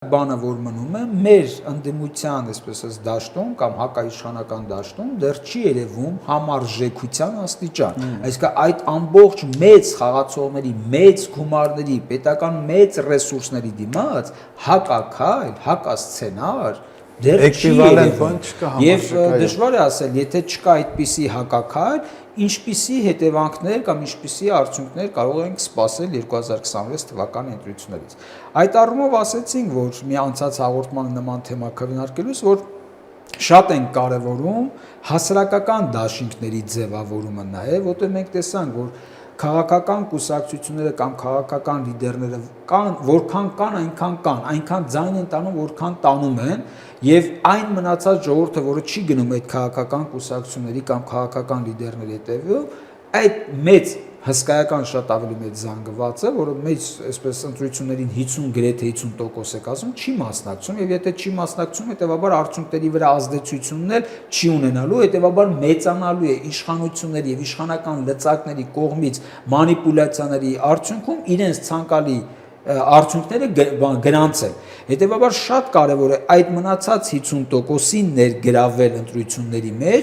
Բանը որ մնում է մեր ընդդիմության այսպես դաշտում կամ հակաիշխանական դաշտում դեռ չի երևում համարժեքության աստիճան, այսինքն այդ ամբողջ մեծ խաղացողների, մեծ գումարների, պետական մեծ ռեսուրսների դիմաց հակաքայլ, հակասցենար դեռ չի երևում, եւ դժվար է ասել, եթե չկա այդպիսի հակաքայլ, ինչպիսի հետևանքներ կամ ինչպիսի արդյունքներ կարող ենք սպասել 2026 թվականի ընտրություններից։ Այդ առումով ասեցինք, որ մի անցած հաղորդման նման թեմա քննարկելուց, որ շատ են կարևորում հասարակական դաշինքների ձևավորումը նաև, որտեղ մենք տեսանք, որ քաղաքական կուսակցությունները կամ քաղաքական լիդերները կան, որքան կան, այնքան ձայն են տանում, որքան տանում են, եւ այն մնացած ժողովուրդը, որը չի գնում այդ քաղաքական կուսակցությունների կամ քաղաքական լիդերների հետևով, այդ մեծ հսկայական շատ ավելի մեծ զանգվածը, որը մեծ այսպես ընտրություններին 50 գրեթե 50% է կազմում, չի մասնակցում եւ եթե չի մասնակցում, հետեւաբար արդյունքների վրա ազդեցությունն էլ չի ունենալու, հետեւաբար մեծանալու է իշխանությունների եւ իշխանական լծակների կողմից մանիպուլյացիաների արդյունքում իրենց ցանկալի արդյունքները գրանցել։ Հետևաբար շատ կարևոր է այդ մնացած 50%-ին ներգրավել ընտրությունների մեջ